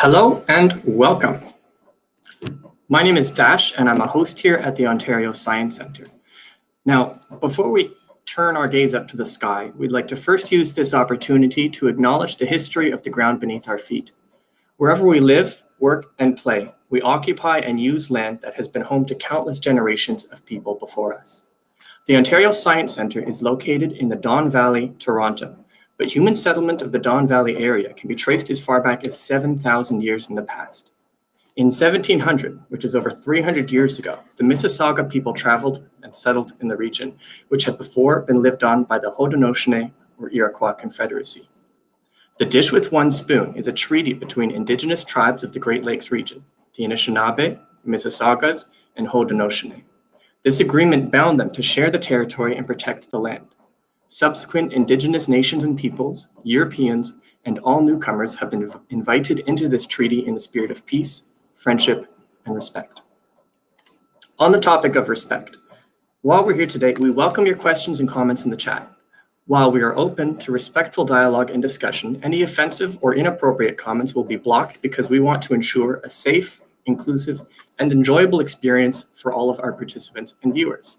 Hello and welcome. My name is Dash and I'm a host here at the Ontario Science Centre. Now, before we turn our gaze up to the sky, we'd like to first use this opportunity to acknowledge the history of the ground beneath our feet. Wherever we live, work, and play, we occupy and use land that has been home to countless generations of people before us. The Ontario Science Centre is located in the Don Valley, Toronto, but human settlement of the Don Valley area can be traced as far back as 7,000 years in the past. In 1700, which is over 300 years ago, the Mississauga people traveled and settled in the region, which had before been lived on by the Haudenosaunee or Iroquois Confederacy. The dish with one spoon is a treaty between indigenous tribes of the Great Lakes region, the Anishinaabe, Mississaugas, and Haudenosaunee. This agreement bound them to share the territory and protect the land. Subsequent indigenous nations and peoples, Europeans, and all newcomers have been invited into this treaty in the spirit of peace, friendship, and respect. On the topic of respect, while we're here today, we welcome your questions and comments in the chat. While we are open to respectful dialogue and discussion, any offensive or inappropriate comments will be blocked because we want to ensure a safe, inclusive, and enjoyable experience for all of our participants and viewers.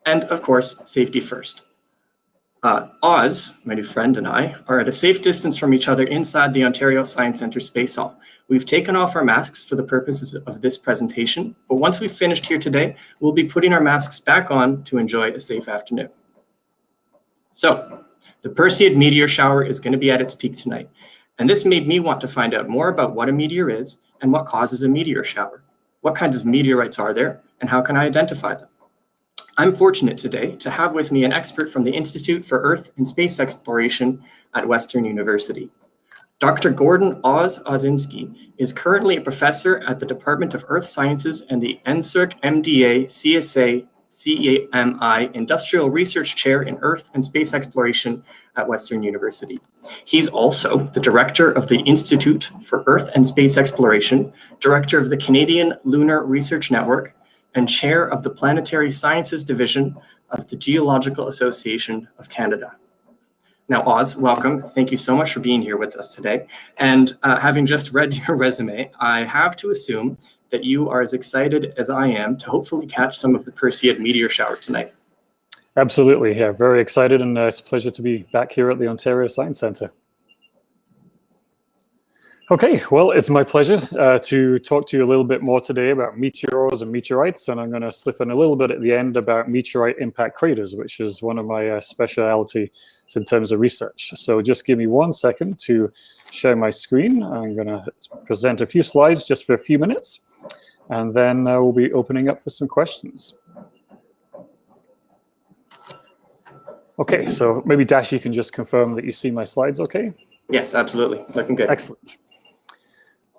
And of course, safety first. Oz, my new friend, and I are at a safe distance from each other inside the Ontario Science Centre Space Hall. We've taken off our masks for the purposes of this presentation, but once we've finished here today, we'll be putting our masks back on to enjoy a safe afternoon. So, the Perseid meteor shower is going to be at its peak tonight, and this made me want to find out more about what a meteor is and what causes a meteor shower. What kinds of meteorites are there, and how can I identify them? I'm fortunate today to have with me an expert from the Institute for Earth and Space Exploration at Western University. Dr. Gordon Osinski is currently a professor at the Department of Earth Sciences and the NSERC MDA CSA CEMI Industrial Research Chair in Earth and Space Exploration at Western University. He's also the director of the Institute for Earth and Space Exploration, director of the Canadian Lunar Research Network, and chair of the Planetary Sciences Division of the Geological Association of Canada. Now, Oz, welcome. Thank you so much for being here with us today. And having just read your resume, I have to assume that you are as excited as I am to hopefully catch some of the Perseid meteor shower tonight. Absolutely, yeah, very excited, and it's a pleasure to be back here at the Ontario Science Centre. Okay, well, it's my pleasure to talk to you a little bit more today about meteors and meteorites, and I'm going to slip in a little bit at the end about meteorite impact craters, which is one of my specialties in terms of research. So just give me 1 second to share my screen. I'm going to present a few slides just for a few minutes, and then we'll be opening up for some questions. Okay, so maybe Dash, you can just confirm that you see my slides okay? Yes, absolutely. Looking good. Excellent.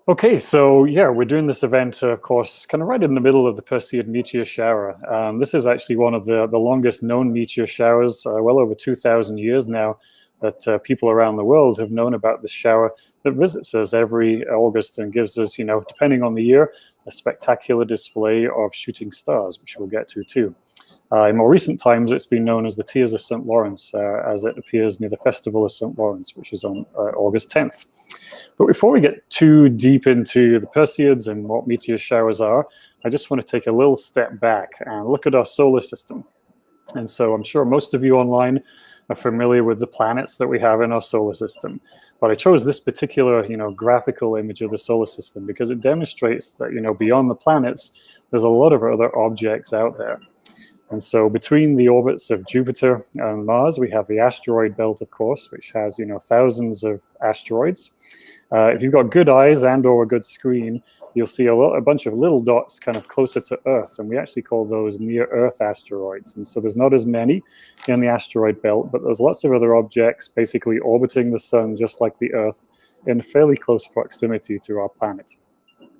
Okay, so yeah, we're doing this event, of course, kind of right in the middle of the Perseid meteor shower. This is actually one of the longest known meteor showers, well over 2,000 years now, that people around the world have known about this shower that visits us every August and gives us, you know, depending on the year, a spectacular display of shooting stars, which we'll get to too. In more recent times, it's been known as the Tears of St. Lawrence, as it appears near the Festival of St. Lawrence, which is on August 10th. But before we get too deep into the Perseids and what meteor showers are, I just want to take a little step back and look at our solar system. And so I'm sure most of you online are familiar with the planets that we have in our solar system. But I chose this particular, you know, graphical image of the solar system because it demonstrates that, you know, beyond the planets, there's a lot of other objects out there. And so between the orbits of Jupiter and Mars, we have the asteroid belt, of course, which has, you know, thousands of asteroids. If you've got good eyes and or a good screen, you'll see a bunch of little dots kind of closer to Earth, and we actually call those near-Earth asteroids. And so there's not as many in the asteroid belt, but there's lots of other objects basically orbiting the sun, just like the Earth, in fairly close proximity to our planet.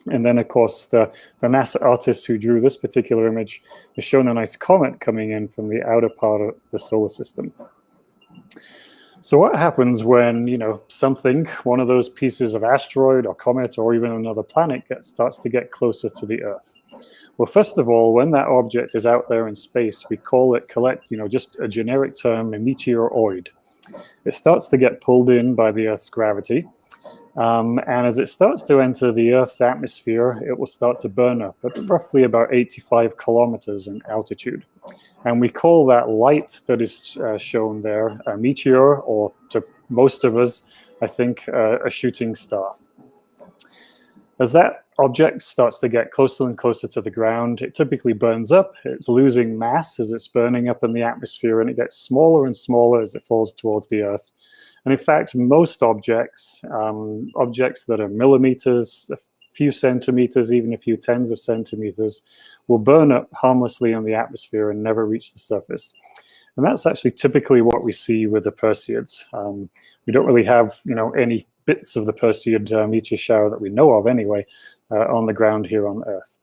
And then, of course, the NASA artist who drew this particular image has shown a nice comet coming in from the outer part of the solar system. So what happens when, you know, something, one of those pieces of asteroid or comet or even another planet starts to get closer to the Earth? Well, first of all, when that object is out there in space, we collect, you know, just a generic term, a meteoroid. It starts to get pulled in by the Earth's gravity. And as it starts to enter the Earth's atmosphere, it will start to burn up at roughly about 85 kilometers in altitude. And we call that light that is shown there a meteor, or to most of us, I think, a shooting star. As that object starts to get closer and closer to the ground, it typically burns up. It's losing mass as it's burning up in the atmosphere, and it gets smaller and smaller as it falls towards the Earth. And in fact, most objects, objects that are millimeters, a few centimeters, even a few tens of centimeters, will burn up harmlessly in the atmosphere and never reach the surface. And that's actually typically what we see with the Perseids. We don't really have, any bits of the Perseid meteor shower that we know of anyway on the ground here on Earth.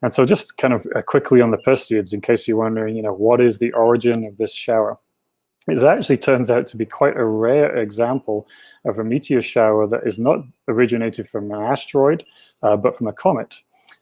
And so just kind of quickly on the Perseids, in case you're wondering, what is the origin of this shower? It actually turns out to be quite a rare example of a meteor shower that is not originated from an asteroid, but from a comet.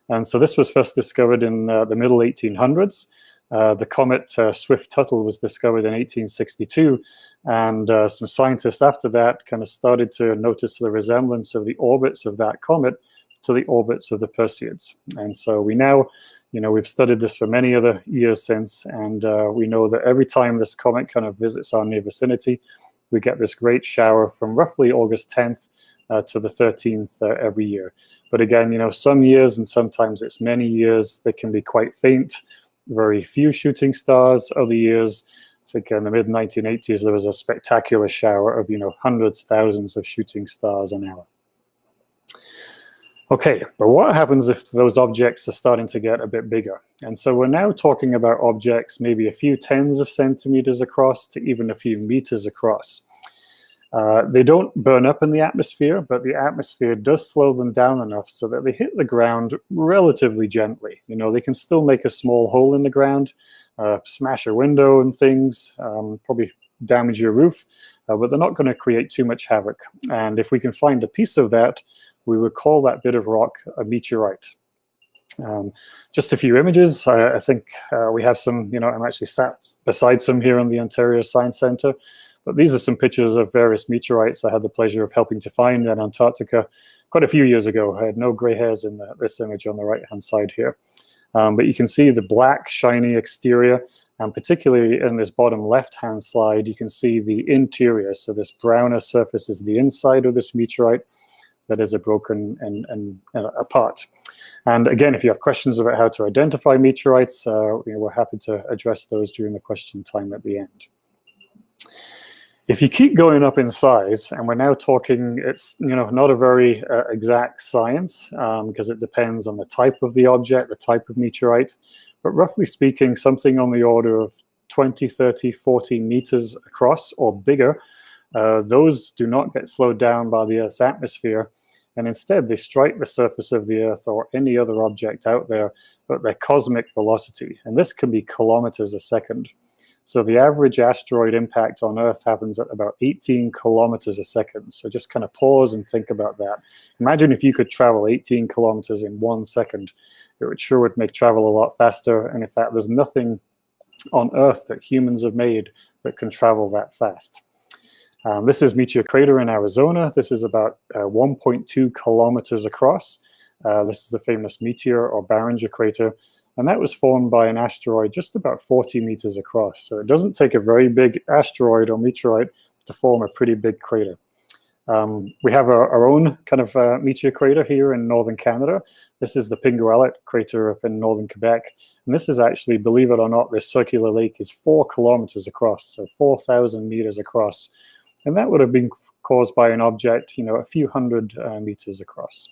And so this was first discovered in the middle 1800s. The comet Swift-Tuttle was discovered in 1862, and some scientists after that kind of started to notice the resemblance of the orbits of that comet to the orbits of the Perseids. And so we now, we've studied this for many other years since, and we know that every time this comet kind of visits our near vicinity, we get this great shower from roughly August 10th to the 13th every year. But again, some years, and sometimes it's many years, they can be quite faint, very few shooting stars. Other years, I think in the mid-1980s, there was a spectacular shower of, hundreds, thousands of shooting stars an hour. Okay, but what happens if those objects are starting to get a bit bigger? And so we're now talking about objects maybe a few tens of centimeters across to even a few meters across. They don't burn up in the atmosphere, but the atmosphere does slow them down enough so that they hit the ground relatively gently. They can still make a small hole in the ground, smash a window and things, probably damage your roof, but they're not going to create too much havoc. And if we can find a piece of that, we would call that bit of rock a meteorite. Just a few images. I think we have some, I'm actually sat beside some here in the Ontario Science Centre. But these are some pictures of various meteorites I had the pleasure of helping to find in Antarctica quite a few years ago. I had no gray hairs in this image on the right-hand side here. But you can see the black, shiny exterior, and particularly in this bottom left-hand slide, you can see the interior. So this browner surface is the inside of this meteorite that is broken and apart. And again, if you have questions about how to identify meteorites, we're happy to address those during the question time at the end. If you keep going up in size, and we're now talking, it's not a very exact science because it depends on the type of the object, the type of meteorite, but roughly speaking, something on the order of 20, 30, 40 meters across or bigger, those do not get slowed down by the Earth's atmosphere, and instead they strike the surface of the Earth or any other object out there at their cosmic velocity, and this can be kilometers a second. So the average asteroid impact on Earth happens at about 18 kilometers a second. So just kind of pause and think about that. Imagine if you could travel 18 kilometers in 1 second. It sure would make travel a lot faster. And in fact, there's nothing on Earth that humans have made that can travel that fast. This is Meteor Crater in Arizona. This is about 1.2 kilometers across. This is the famous Meteor or Barringer Crater. And that was formed by an asteroid just about 40 meters across. So it doesn't take a very big asteroid or meteorite to form a pretty big crater. We have our own kind of meteor crater here in northern Canada. This is the Pingrellit Crater up in northern Quebec. And this is actually, believe it or not, this circular lake is 4 kilometers across, so 4,000 meters across. And that would have been caused by an object, a few hundred meters across.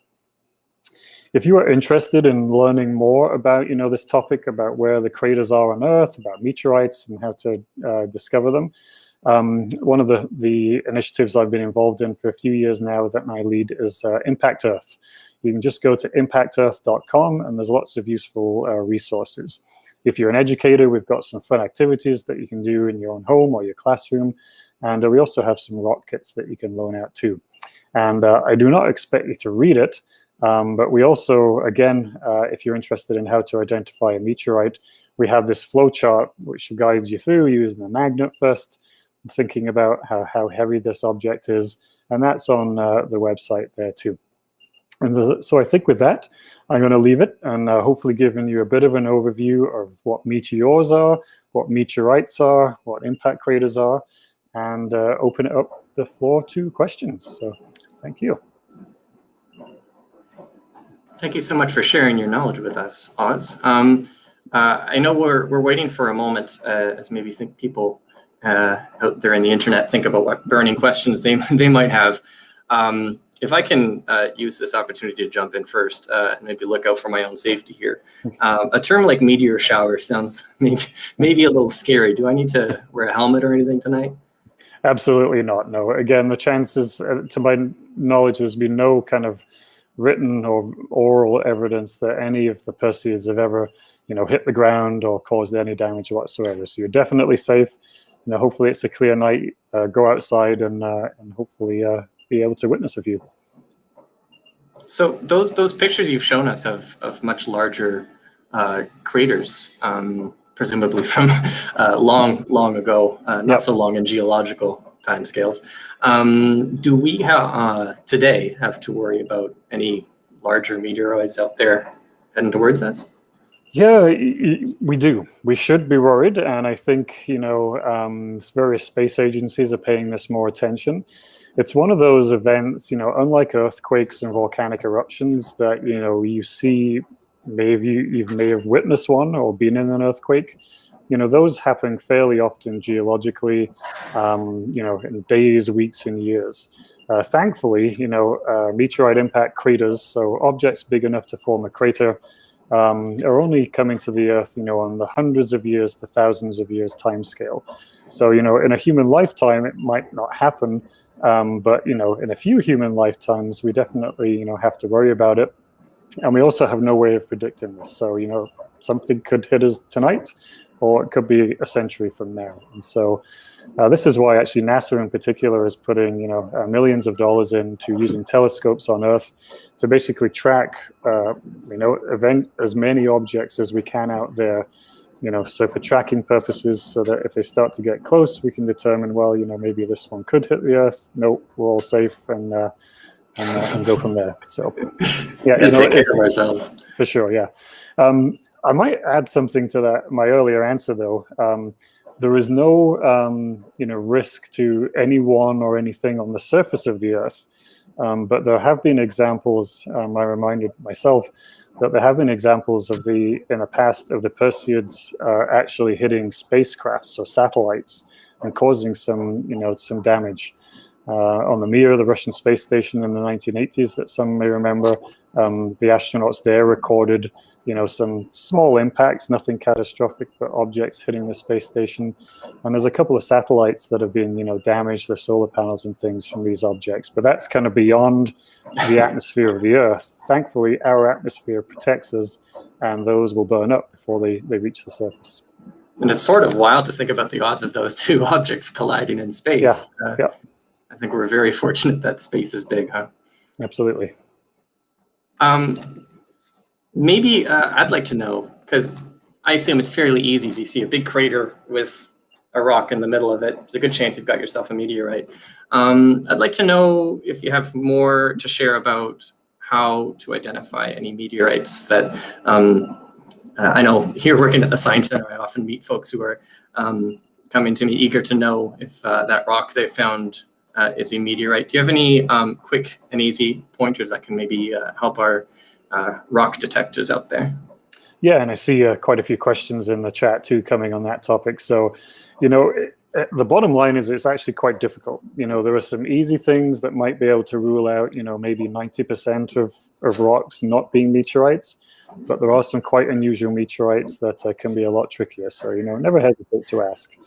If you are interested in learning more about, this topic, about where the craters are on Earth, about meteorites and how to discover them, one of the initiatives I've been involved in for a few years now that I lead is Impact Earth. You can just go to impactearth.com and there's lots of useful resources. If you're an educator, we've got some fun activities that you can do in your own home or your classroom. And we also have some rock kits that you can loan out too. And I do not expect you to read it. But we also, again, if you're interested in how to identify a meteorite, we have this flow chart which guides you through using a magnet first, thinking about how heavy this object is, and that's on the website there too. And so I think with that, I'm going to leave it and hopefully giving you a bit of an overview of what meteors are, what meteorites are, what impact craters are, and open it up the floor to questions. So thank you. Thank you so much for sharing your knowledge with us, Oz. I know we're waiting for a moment as maybe people out there in the internet think about what burning questions they might have. If I can use this opportunity to jump in first, maybe look out for my own safety here. A term like meteor shower sounds maybe a little scary. Do I need to wear a helmet or anything tonight? Absolutely not. No. Again, the chances, to my knowledge, there's been no kind of written or oral evidence that any of the Perseids have ever, hit the ground or caused any damage whatsoever. So you're definitely safe. Hopefully it's a clear night. Go outside and hopefully be able to witness a few. So those pictures you've shown us of much larger craters, presumably from long ago, not so long in geological timescales. Do we today have to worry about any larger meteoroids out there heading towards us? Yeah, we do. We should be worried, and I think various space agencies are paying this more attention. It's one of those events, unlike earthquakes and volcanic eruptions that you see. You may have witnessed one or been in an earthquake. Those happen fairly often geologically, in days, weeks, and years. Thankfully, meteorite impact craters, so objects big enough to form a crater, are only coming to the Earth, on the hundreds of years to thousands of years time scale. So, in a human lifetime, it might not happen, but, in a few human lifetimes, we definitely, have to worry about it. And we also have no way of predicting this. So, something could hit us tonight, or it could be a century from now. And so this is why actually NASA in particular is putting, millions of dollars into using telescopes on Earth to basically track, as many objects as we can out there, so for tracking purposes, so that if they start to get close, we can determine, well, maybe this one could hit the Earth. Nope, we're all safe, and go from there. So, yeah, take care of ourselves. For sure, yeah. I might add something to my earlier answer, though. There is no, risk to anyone or anything on the surface of the Earth, but there have been examples. I reminded myself that there have been examples in the past of the Perseids actually hitting spacecrafts or satellites and causing some damage. On the Mir, the Russian space station in the 1980s that some may remember, the astronauts there recorded, some small impacts, nothing catastrophic, but objects hitting the space station. And there's a couple of satellites that have been, damaged, the solar panels and things from these objects. But that's kind of beyond the atmosphere of the Earth. Thankfully, our atmosphere protects us, and those will burn up before they reach the surface. And it's sort of wild to think about the odds of those two objects colliding in space. Yeah. I think we're very fortunate that space is big, huh? Absolutely. Maybe I'd like to know, because I assume it's fairly easy if you see a big crater with a rock in the middle of it. There's a good chance you've got yourself a meteorite. I'd like to know if you have more to share about how to identify any meteorites that I know here working at the Science Center, I often meet folks who are coming to me eager to know if that rock they found is a meteorite. Do you have any quick and easy pointers that can maybe help our rock detectors out there? Yeah, and I see quite a few questions in the chat too coming on that topic. So, the bottom line is it's actually quite difficult. There are some easy things that might be able to rule out, maybe 90% of rocks not being meteorites, but there are some quite unusual meteorites that can be a lot trickier. So, never hesitate to ask.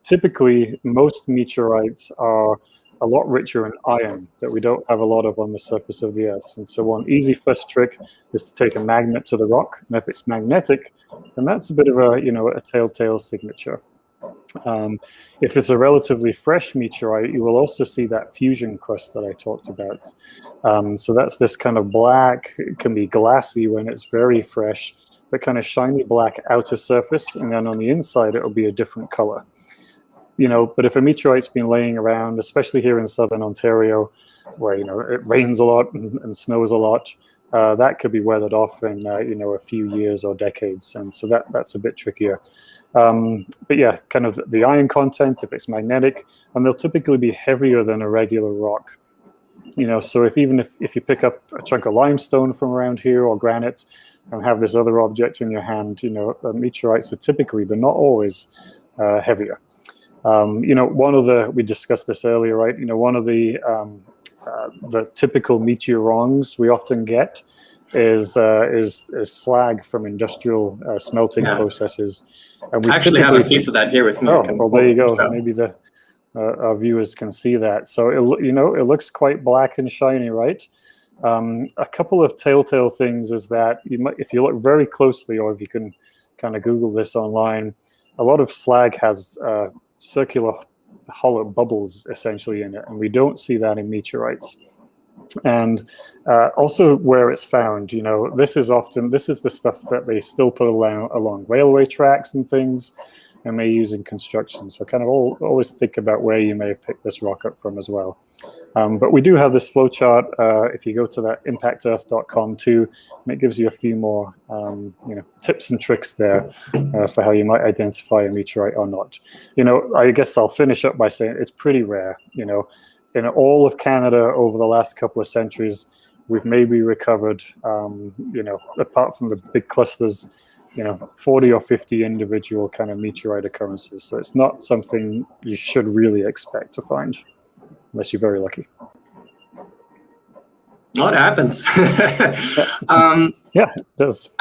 Typically most meteorites are a lot richer in iron that we don't have a lot of on the surface of the Earth. And so one easy first trick is to take a magnet to the rock. And if it's magnetic, then that's a bit of a telltale signature. If it's a relatively fresh meteorite, you will also see that fusion crust that I talked about. So that's this kind of black, it can be glassy when it's very fresh, but kind of shiny black outer surface, and then on the inside it'll be a different color. But if a meteorite's been laying around, especially here in southern Ontario, where it rains a lot and snows a lot, that could be weathered off in a few years or decades, and so that's a bit trickier. But yeah, kind of the iron content, if it's magnetic, and they'll typically be heavier than a regular rock. So if you pick up a chunk of limestone from around here or granite and have this other object in your hand, meteorites are typically, but not always, heavier. We discussed this earlier, right? One of the typical meteorons we often get is slag from industrial smelting processes. And we I actually have a piece of that here with me. Oh, well, there you go. Maybe our viewers can see that. So it looks quite black and shiny, right? A couple of telltale things is that if you look very closely, or if you can kind of Google this online, a lot of slag has circular hollow bubbles essentially in it, and we don't see that in meteorites. And also where it's found, this is the stuff that they still put along railway tracks and things, and may use in construction. So kind of always think about where you may have picked this rock up from as well. But we do have this flowchart. If you go to that impactearth.com too, and it gives you a few more tips and tricks there for how you might identify a meteorite or not. I guess I'll finish up by saying it's pretty rare. In all of Canada over the last couple of centuries, we've maybe recovered, apart from the big clusters, 40 or 50 individual kind of meteorite occurrences. So it's not something you should really expect to find, unless you're very lucky. Well, it happens. Yeah, it does.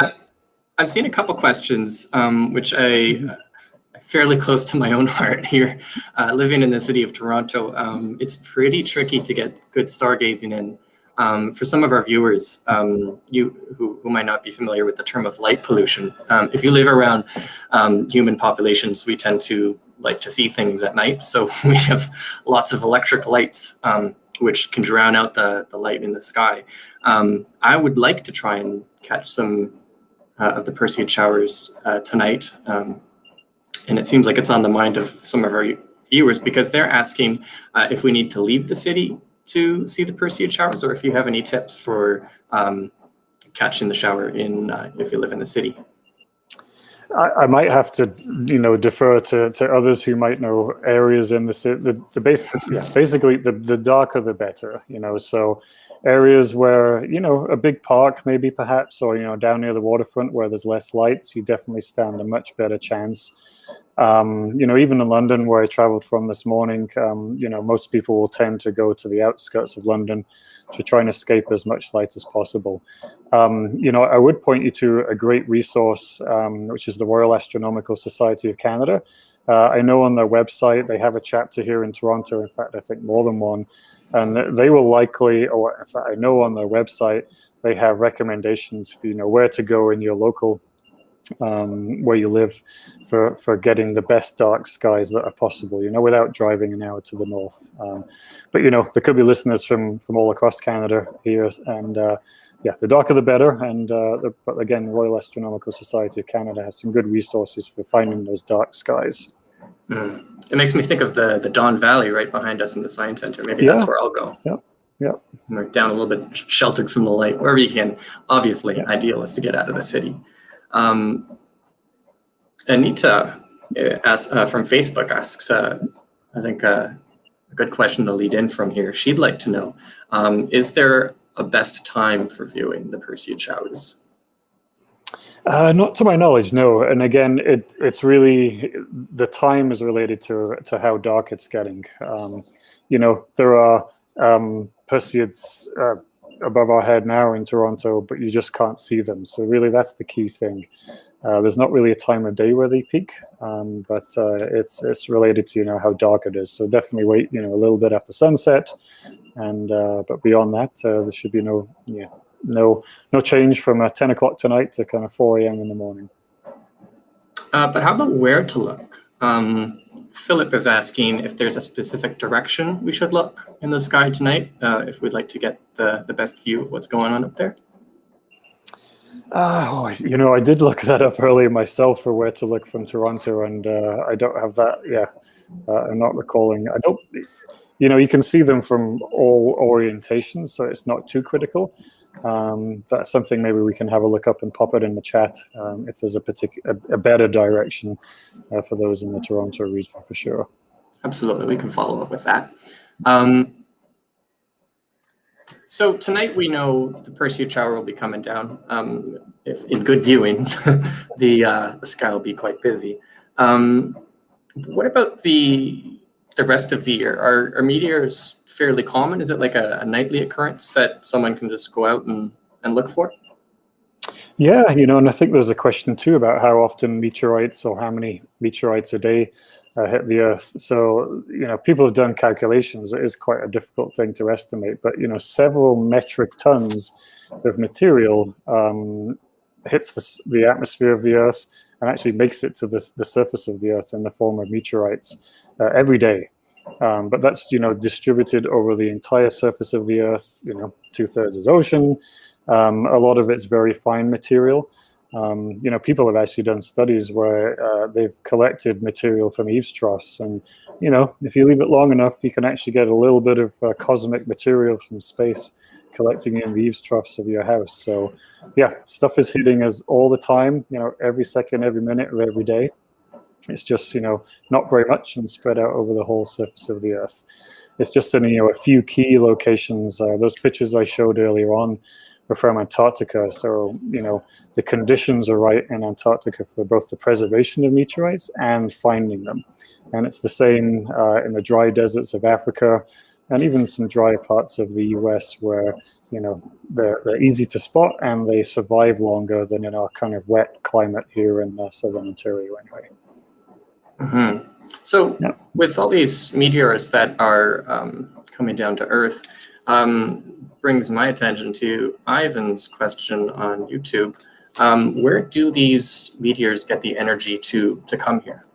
I've seen a couple questions, which fairly close to my own heart here. Living in the city of Toronto, it's pretty tricky to get good stargazing in. For some of our viewers, who might not be familiar with the term of light pollution, if you live around human populations, we tend to like to see things at night. So we have lots of electric lights, which can drown out the light in the sky. I would like to try and catch some of the Perseid showers tonight. And it seems like it's on the mind of some of our viewers, because they're asking if we need to leave the city to see the Perseid showers, or if you have any tips for catching the shower if you live in the city. I might have to, defer to others who might know areas in the city. Basically, the darker the better. So areas where a big park, maybe perhaps, or down near the waterfront where there's less lights, you definitely stand a much better chance. Even in London, where I traveled from this morning, most people will tend to go to the outskirts of London to try and escape as much light as possible. I would point you to a great resource, which is the Royal Astronomical Society of Canada. I know on their website, they have a chapter here in Toronto. In fact, I think more than one. And they will likely, or in fact, I know on their website, they have recommendations for, where to go in your local where you live for getting the best dark skies that are possible, without driving an hour to the north. But there could be listeners from all across Canada here, and the darker the better. And but again, Royal Astronomical Society of Canada has some good resources for finding those dark skies. It makes me think of the Don Valley right behind us in the Science Center. Maybe that's where I'll go. Yeah. We're down a little bit sheltered from the light, wherever you can. Obviously, ideal is to get out of the city. Anita from Facebook asks, I think a good question to lead in from here. She'd like to know, is there a best time for viewing the Perseid showers? Not to my knowledge, no. And again, it's really, the time is related to how dark it's getting. There are Perseids above our head now in Toronto, but you just can't see them. So really, that's the key thing. There's not really a time of day where they peak, but it's related to how dark it is. So definitely wait a little bit after sunset, and but beyond that, there should be no change from 10 o'clock tonight to kind of 4 a.m. in the morning. But how about where to look? Philip is asking if there's a specific direction we should look in the sky tonight, if we'd like to get the best view of what's going on up there. I did look that up earlier myself for where to look from Toronto, and I don't have that. Yeah, I'm not recalling. I don't. You can see them from all orientations, so it's not too critical. That's something maybe we can have a look up and pop it in the chat if there's a better direction for those in the Toronto region for sure. Absolutely, we can follow up with that. So tonight we know the Perseid shower will be coming down. If in good viewings, the sky will be quite busy. What about the rest of the year? Are meteors fairly common? Is it like a nightly occurrence that someone can just go out and look for? Yeah, and I think there's a question too about how often meteorites or how many meteorites a day hit the Earth. So, people have done calculations. It is quite a difficult thing to estimate, but, several metric tons of material hits the atmosphere of the Earth and actually makes it to the surface of the Earth in the form of meteorites every day. But that's, distributed over the entire surface of the Earth. 2/3 is ocean. A lot of it's very fine material. People have actually done studies where they've collected material from eaves troughs, and if you leave it long enough, you can actually get a little bit of cosmic material from space collecting in the eaves troughs of your house. So yeah, stuff is hitting us all the time, every second, every minute, or every day. It's just not very much and spread out over the whole surface of the Earth. It's just in a few key locations. Those pictures I showed earlier on were from Antarctica. So, the conditions are right in Antarctica for both the preservation of meteorites and finding them. And it's the same in the dry deserts of Africa and even some dry parts of the US where, they're easy to spot and they survive longer than in our kind of wet climate here in southern Ontario anyway. Mm-hmm. So with all these meteors that are coming down to Earth, brings my attention to Ivan's question on YouTube. Where do these meteors get the energy to come here?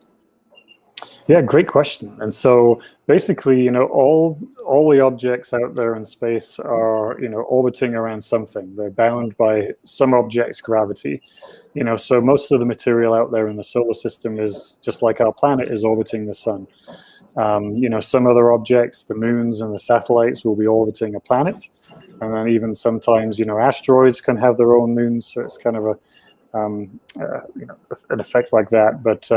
Yeah, great question. And so basically, all the objects out there in space are, orbiting around something. They're bound by some object's gravity. So most of the material out there in the solar system is just like our planet is orbiting the sun. Some other objects, the moons and the satellites, will be orbiting a planet. And then even sometimes, asteroids can have their own moons. So it's kind of an effect like that. But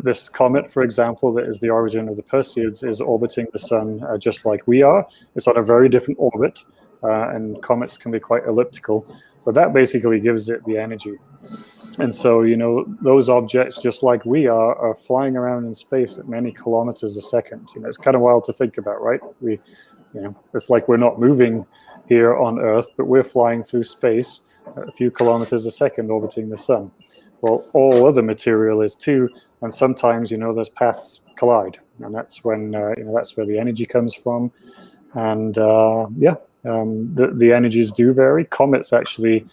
this comet, for example, that is the origin of the Perseids, is orbiting the sun just like we are. It's on a very different orbit, and comets can be quite elliptical. But that basically gives it the energy. And so, those objects, just like we are flying around in space at many kilometers a second. It's kind of wild to think about, right? It's like we're not moving here on Earth, but we're flying through space at a few kilometers a second orbiting the sun. Well, all other material is too, and sometimes, those paths collide, and that's when, that's where the energy comes from. And the energies do vary. Comets actually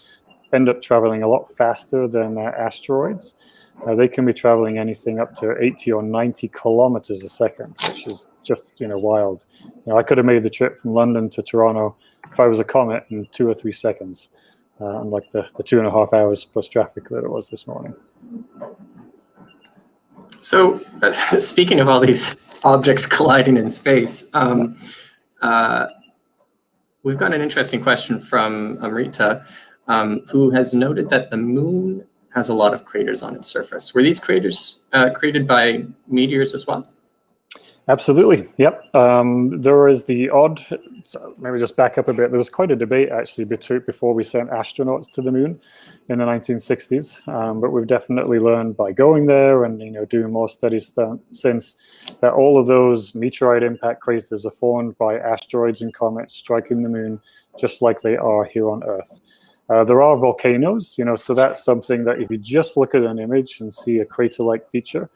end up traveling a lot faster than asteroids. They can be traveling anything up to 80 or 90 kilometers a second, which is just, wild. I could have made the trip from London to Toronto if I was a comet in 2 or 3 seconds, unlike the 2.5 hours plus traffic that it was this morning. So speaking of all these objects colliding in space, we've got an interesting question from Amrita, who has noted that the moon has a lot of craters on its surface. Were these craters created by meteors as well? Absolutely. Yep. There is the odd, so maybe just back up a bit. There was quite a debate actually before we sent astronauts to the moon in the 1960s. But we've definitely learned by going there and doing more studies since that all of those meteorite impact craters are formed by asteroids and comets striking the moon, just like they are here on Earth. There are volcanoes, so that's something that if you just look at an image and see a crater-like feature,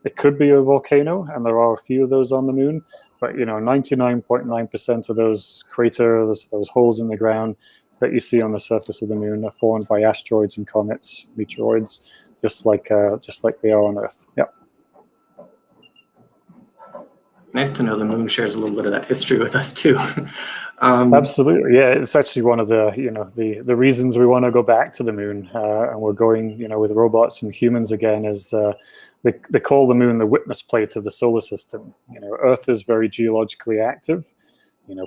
it could be a volcano, and there are a few of those on the moon, but 99.9% of those craters, those holes in the ground that you see on the surface of the moon are formed by asteroids and comets, meteoroids, just like they are on Earth. Yep. Nice to know the moon shares a little bit of that history with us too. Absolutely, yeah. It's actually one of the the reasons we want to go back to the moon, and we're going with robots and humans again is they call the moon the witness plate of the solar system. Earth is very geologically active,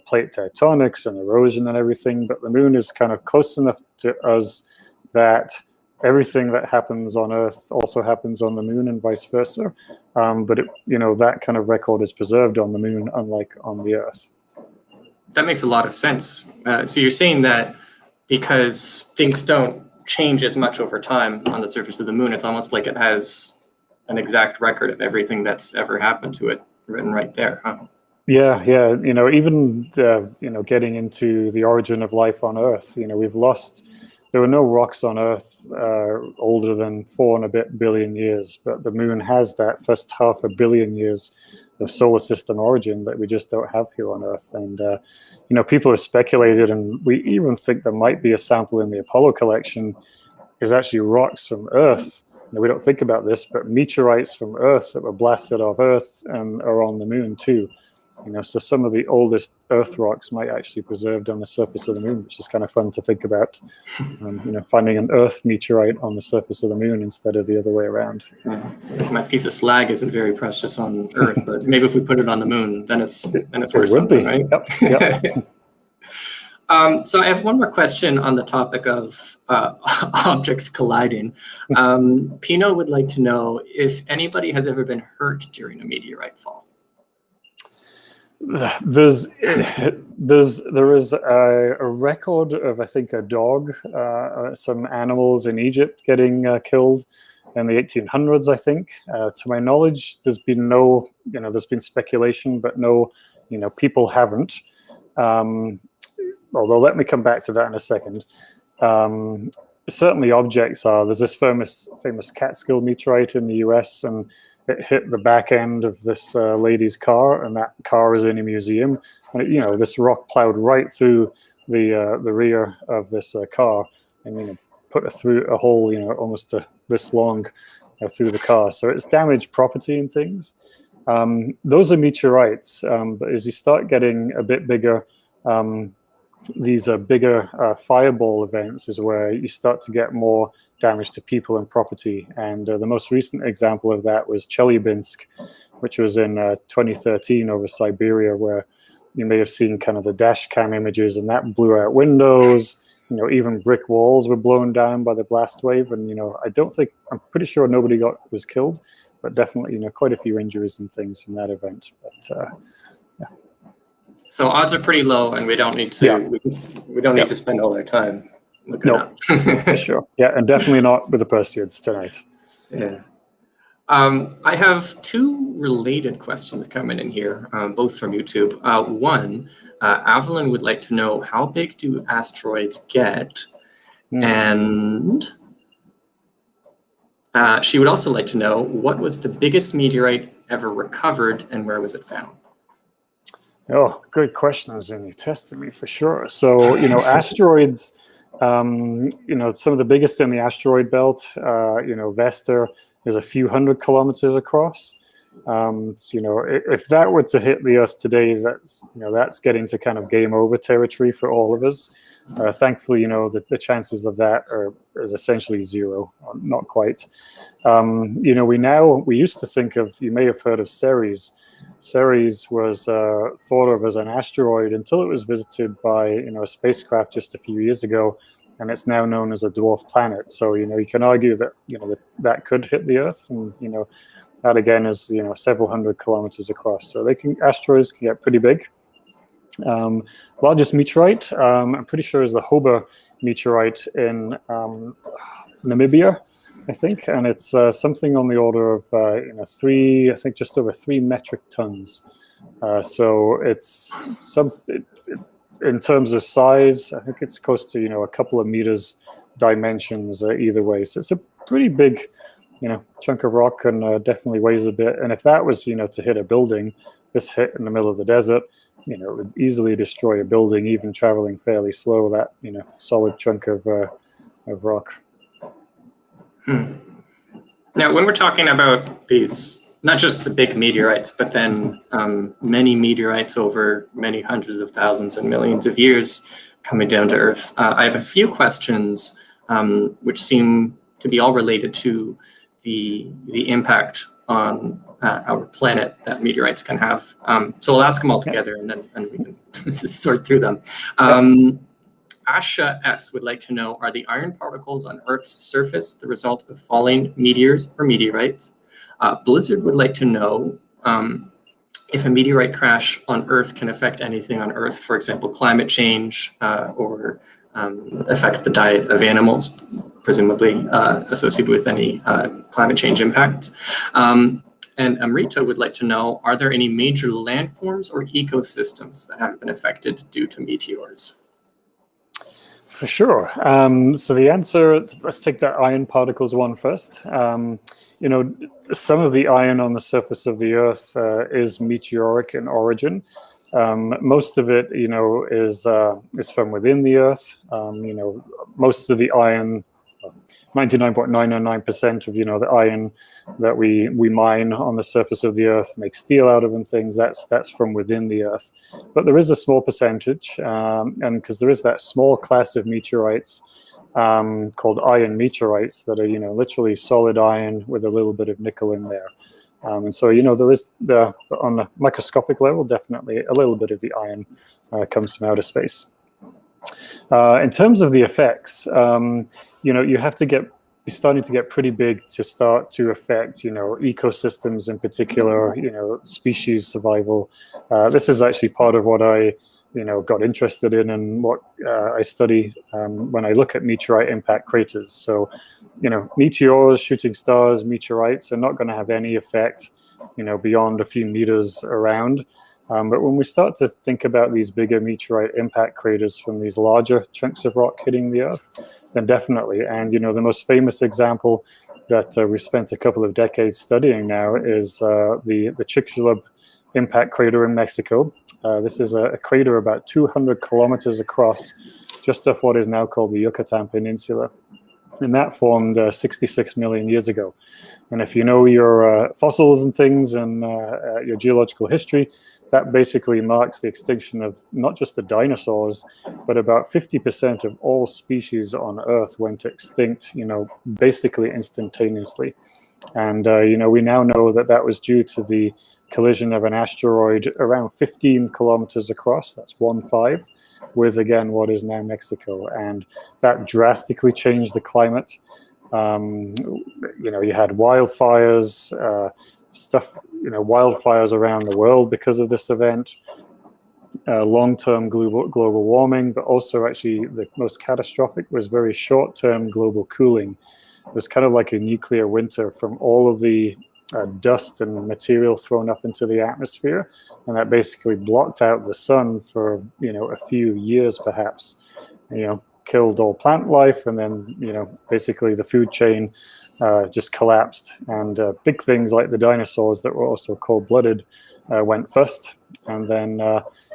plate tectonics and erosion and everything, but the moon is kind of close enough to us that everything that happens on Earth also happens on the moon and vice versa. But that kind of record is preserved on the moon, unlike on the Earth. That makes a lot of sense. So you're saying that because things don't change as much over time on the surface of the moon, it's almost like it has an exact record of everything that's ever happened to it written right there, huh? Yeah. Even getting into the origin of life on Earth, there were no rocks on Earth older than 4 and a bit billion years, but the moon has that first 500 million years of solar system origin that we just don't have here on Earth. And people have speculated, and we even think there might be a sample in the Apollo collection is actually rocks from Earth. We don't think about this, but meteorites from Earth that were blasted off Earth and are on the moon too. So some of the oldest Earth rocks might actually be preserved on the surface of the moon, which is kind of fun to think about. Finding an Earth meteorite on the surface of the moon instead of the other way around. My piece of slag isn't very precious on Earth, but maybe if we put it on the moon, then it's worth something, right? Yep. So I have one more question on the topic of objects colliding. Pino would like to know if anybody has ever been hurt during a meteorite fall. There is a record of, I think, a dog, some animals in Egypt getting killed in the 1800s, I think. To my knowledge, there's been no, there's been speculation, but no, people haven't. Although let me come back to that in a second. Certainly objects are. There's this famous Catskill meteorite in the US, and it hit the back end of this lady's car, and that car is in a museum. And this rock plowed right through the rear of this car, and put through a hole, almost this long through the car. So it's damaged property and things. Those are meteorites, but as you start getting a bit bigger, these are bigger fireball events is where you start to get more damage to people and property. And the most recent example of that was Chelyabinsk, which was in 2013 over Siberia, where you may have seen kind of the dash cam images, and that blew out windows. Even brick walls were blown down by the blast wave. And, I'm pretty sure nobody was killed, but definitely, quite a few injuries and things from that event. But so odds are pretty low, and we don't need to we don't need to spend all our time looking up. For sure. Yeah, and definitely not with the Perseids tonight. Yeah. I have 2 related questions coming in here, both from YouTube. One, Evelyn would like to know, how big do asteroids get? And she would also like to know, what was the biggest meteorite ever recovered, and where was it found? Oh, good questions, and you tested me for sure. So, asteroids, some of the biggest in the asteroid belt, Vesta is a few hundred kilometers across. If that were to hit the Earth today, that's getting to kind of game over territory for all of us. Thankfully, the chances of that is essentially zero, not quite. We used to think of, you may have heard of Ceres. Ceres was thought of as an asteroid until it was visited by a spacecraft just a few years ago, and it's now known as a dwarf planet. So you can argue that that could hit the Earth, and that again is several hundred kilometers across. So asteroids can get pretty big. Largest meteorite, I'm pretty sure, is the Hoba Meteorite in Namibia, I think, and it's something on the order of just over 3 metric tons. So it's in terms of size, I think it's close to a couple of meters dimensions either way. So it's a pretty big chunk of rock, and definitely weighs a bit. And if that was to hit a building, this hit in the middle of the desert, it would easily destroy a building, even traveling fairly slow. That solid chunk of rock. Now, when we're talking about these, not just the big meteorites, but then many meteorites over many hundreds of thousands and millions of years coming down to Earth, I have a few questions which seem to be all related to the impact on our planet that meteorites can have. So we'll ask them all together, and we can sort through them. Asha S would like to know, are the iron particles on Earth's surface the result of falling meteors or meteorites? Blizzard would like to know if a meteorite crash on Earth can affect anything on Earth, for example, climate change or affect the diet of animals, presumably associated with any climate change impacts. And Amrita would like to know, are there any major landforms or ecosystems that have been affected due to meteors? For sure. So the answer, let's take that iron particles one first. You know, some of the iron on the surface of the Earth is meteoric in origin. Most of it, you know, is from within the Earth. You know, most of the iron, 99.999% of, you know, the iron that we mine on the surface of the Earth, make steel out of and things, that's from within the Earth. But there is a small percentage, and because there is that small class of meteorites called iron meteorites that are, you know, literally solid iron with a little bit of nickel in there. And so, you know, there is on the microscopic level, definitely a little bit of the iron comes from outer space. In terms of the effects, you know, you have to be starting to get pretty big to start to affect, you know, ecosystems in particular, you know, species survival. This is actually part of what I, you know, got interested in and what I study when I look at meteorite impact craters. So, you know, meteors, shooting stars, meteorites are not going to have any effect, you know, beyond a few meters around. But when we start to think about these bigger meteorite impact craters from these larger chunks of rock hitting the Earth, then definitely. And, you know, the most famous example that we spent a couple of decades studying now is the Chichulub impact crater in Mexico. This is a crater about 200 kilometers across, just off what is now called the Yucatan Peninsula. And that formed 66 million years ago. And if you know your fossils and things and your geological history, that basically marks the extinction of not just the dinosaurs, but about 50% of all species on Earth went extinct, you know, basically instantaneously. And, you know, we now know that that was due to the collision of an asteroid around 15 kilometers across, that's 15, with, again, what is now Mexico. And that drastically changed the climate. You know, you had wildfires, wildfires around the world because of this event, long-term global warming, but also actually the most catastrophic was very short-term global cooling. It was kind of like a nuclear winter from all of the dust and material thrown up into the atmosphere, and that basically blocked out the sun for, you know, a few years perhaps, you know, killed all plant life, and then, you know, basically the food chain just collapsed, and big things like the dinosaurs that were also cold-blooded went first, and then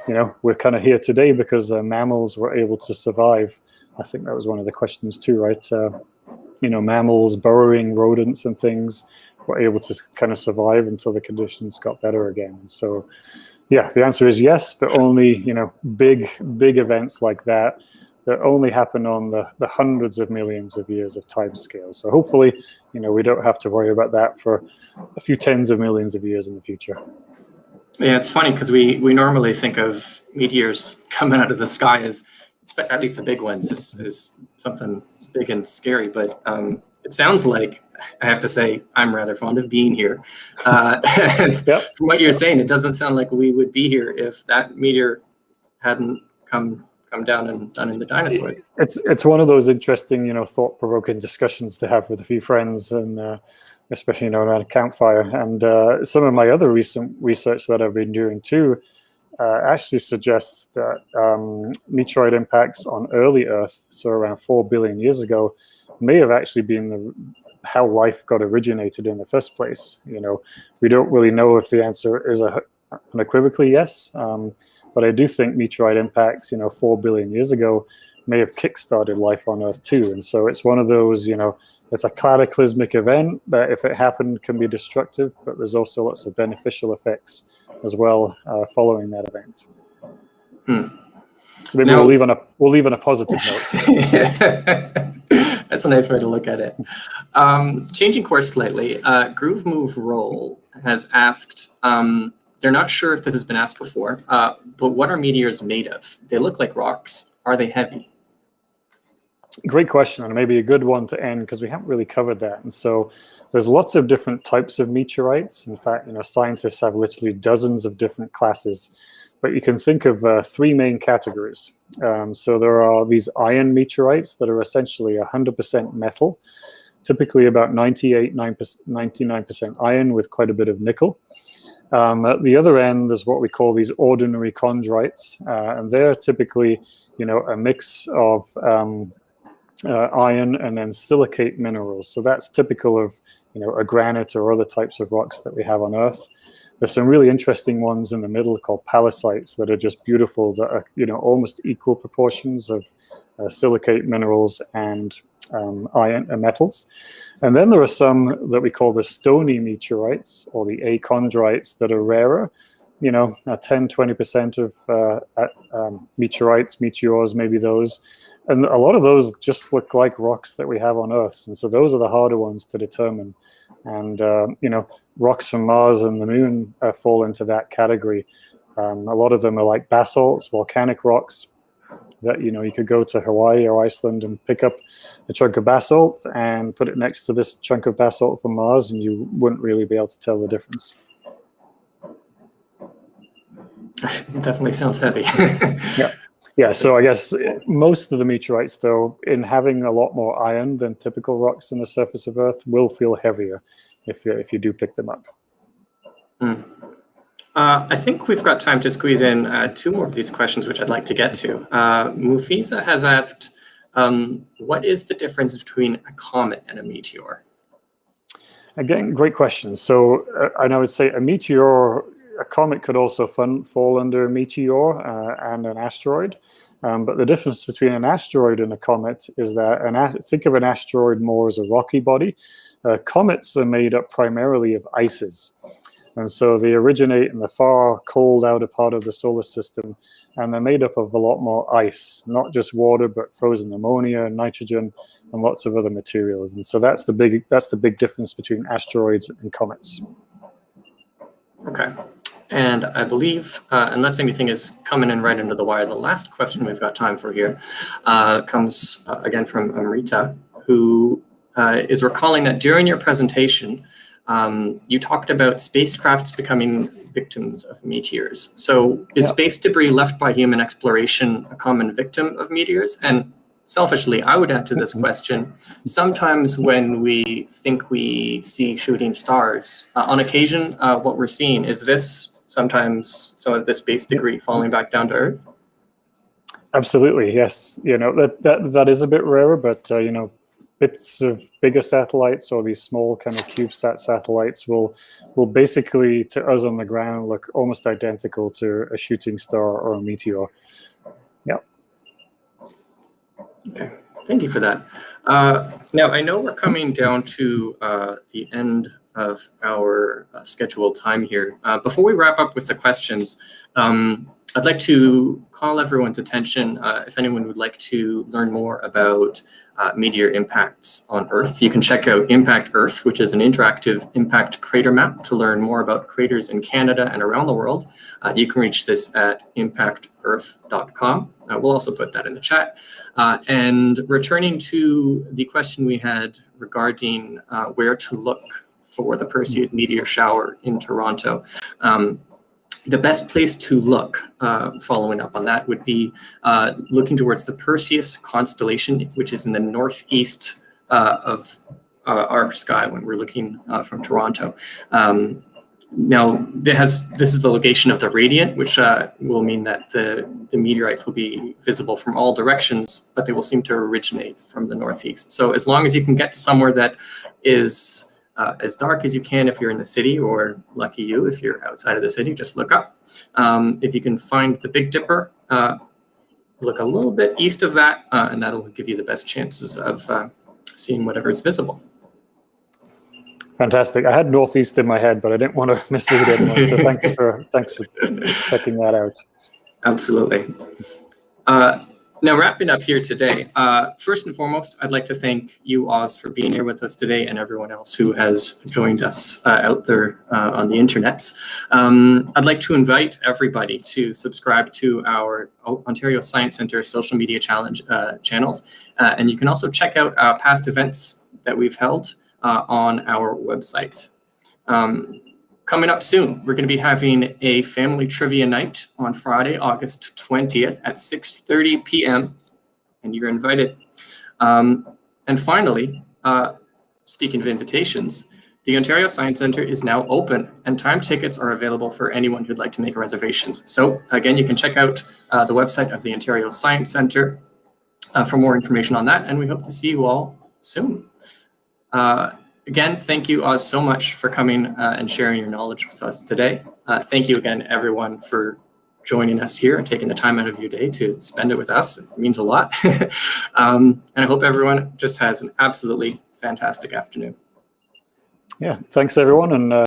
you know, we're kind of here today because mammals were able to survive. I think that was one of the questions too, right? You know, mammals, burrowing rodents and things were able to kind of survive until the conditions got better again. So yeah, the answer is yes, but only, you know, big events like that only happen on the hundreds of millions of years of time scale. So hopefully, you know, we don't have to worry about that for a few tens of millions of years in the future. Yeah, it's funny because we normally think of meteors coming out of the sky as, at least the big ones, is something big and scary. But it sounds like, I have to say, I'm rather fond of being here. Yep. From what you're saying, it doesn't sound like we would be here if that meteor hadn't come down and done in the dinosaurs. It's one of those interesting, you know, thought-provoking discussions to have with a few friends, and especially, you know, around a campfire. And some of my other recent research that I've been doing too actually suggests that meteorite impacts on early Earth, so around 4 billion years ago, may have actually been how life got originated in the first place. You know, we don't really know if the answer is unequivocally yes. But I do think meteorite impacts, you know, 4 billion years ago may have kickstarted life on Earth too. And so it's one of those, you know, it's a cataclysmic event that if it happened can be destructive, but there's also lots of beneficial effects as well following that event. So maybe we'll leave on a positive note. That's a nice way to look at it. Changing course slightly, Groove Move Roll has asked, they're not sure if this has been asked before, but what are meteors made of? They look like rocks. Are they heavy? Great question, and maybe a good one to end because we haven't really covered that. And so there's lots of different types of meteorites. In fact, scientists have literally dozens of different classes, but you can think of three main categories. So there are these iron meteorites that are essentially 100% metal, typically about 99% iron with quite a bit of nickel. At the other end, there's what we call these ordinary chondrites, and they're typically, a mix of iron and then silicate minerals. So that's typical of, a granite or other types of rocks that we have on Earth. There's some really interesting ones in the middle called pallasites that are just beautiful, that are, almost equal proportions of silicate minerals and iron and metals. And then there are some that we call the stony meteorites or the achondrites that are rarer, 10-20% of meteorites, meteors, maybe those. And a lot of those just look like rocks that we have on Earth. And so those are the harder ones to determine. And, rocks from Mars and the Moon fall into that category. A lot of them are like basalts, volcanic rocks that, you could go to Hawaii or Iceland and pick up a chunk of basalt and put it next to this chunk of basalt from Mars, and you wouldn't really be able to tell the difference. It definitely sounds heavy. Yeah, so I guess most of the meteorites, though, in having a lot more iron than typical rocks on the surface of Earth, will feel heavier if you do pick them up. I think we've got time to squeeze in two more of these questions, which I'd like to get to. Mufisa has asked, what is the difference between a comet and a meteor? Again, great question. So I would say a comet could also fall under a meteor and an asteroid. But the difference between an asteroid and a comet is that think of an asteroid more as a rocky body. Comets are made up primarily of ices. And so they originate in the far cold outer part of the solar system, and they're made up of a lot more ice, not just water, but frozen ammonia, nitrogen, and lots of other materials. And so that's the big difference between asteroids and comets. Okay. And I believe, unless anything is coming in right into the wire, the last question we've got time for here comes again from Amrita, who is recalling that during your presentation, you talked about spacecrafts becoming victims of meteors. So is space debris left by human exploration a common victim of meteors? And selfishly, I would add to this question, sometimes when we think we see shooting stars, on occasion, what we're seeing is this sometimes some of the space debris falling back down to Earth? Absolutely, yes. That is a bit rarer, but bits of bigger satellites or these small kind of CubeSat satellites will basically, to us on the ground, look almost identical to a shooting star or a meteor. Yeah. Okay, thank you for that. Now, I know we're coming down to the end of our scheduled time here. Before we wrap up with the questions, I'd like to call everyone's attention if anyone would like to learn more about meteor impacts on Earth. You can check out Impact Earth, which is an interactive impact crater map to learn more about craters in Canada and around the world. You can reach this at impactearth.com. We'll also put that in the chat. And returning to the question we had regarding where to look for the Perseid meteor shower in Toronto, the best place to look, following up on that, would be looking towards the Perseus constellation, which is in the northeast of our sky when we're looking from Toronto. Now, this is the location of the radiant, which will mean that the meteorites will be visible from all directions, but they will seem to originate from the northeast. So as long as you can get to somewhere that is as dark as you can if you're in the city, or lucky you, if you're outside of the city, just look up. If you can find the Big Dipper, look a little bit east of that, and that'll give you the best chances of seeing whatever is visible. Fantastic. I had northeast in my head, but I didn't want to mislead anyone. So thanks for checking that out. Absolutely. Now, wrapping up here today, first and foremost, I'd like to thank you, Oz, for being here with us today and everyone else who has joined us out there on the internets. I'd like to invite everybody to subscribe to our Ontario Science Centre social media challenge channels. And you can also check out past events that we've held on our website. Coming up soon, we're going to be having a family trivia night on Friday, August 20th at 6:30 p.m. and you're invited. And finally, speaking of invitations, the Ontario Science Centre is now open and time tickets are available for anyone who'd like to make reservations. So again, you can check out the website of the Ontario Science Centre for more information on that, and we hope to see you all soon. Again, thank you, Oz, so much for coming and sharing your knowledge with us today. Thank you again, everyone, for joining us here and taking the time out of your day to spend it with us. It means a lot. And I hope everyone just has an absolutely fantastic afternoon. Yeah, thanks, everyone. And